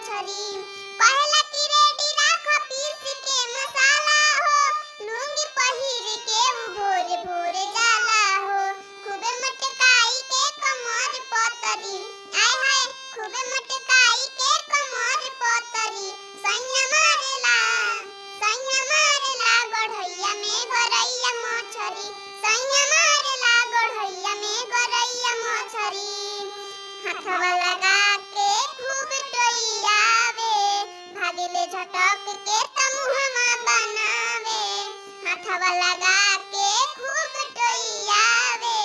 मछरी कहला कि रेडी राख पीस के मसाला हो लुंगी पहिर के उ भोरे भोरे जाला हो खूबे मटकाई के कमर पतरी आय हाय खूबे मटकाई के कमर पतरी सैया मारेला गढ़ैया में गरैया मछरी सैया मारेला गढ़ैया में गरैया मछरी हाथवा लगा के खूब टोइयावे भागेले झटक के तमुहमा बनावे हाथवा लगा के खूब टोइयावे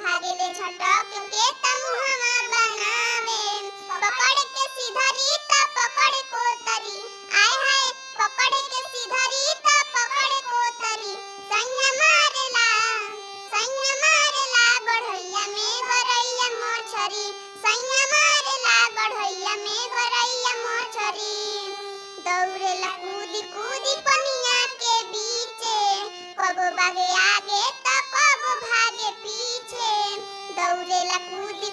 भागेले झटक के तमुहमा बनावे पकड़ के सीधरी त पकड़ कोतरी आय हाय पकड़ के सीधरी त पकड़ कोतरी सैया मारेला गढ़ैया में गरैया मछरी सैया मारेला गढ़ैया में गरैया मछरी दौड़ेला कूदी कूदी पनिया के बीचे कबो भागे आगे त कबो भागे पीछे दौड़ेला कूदी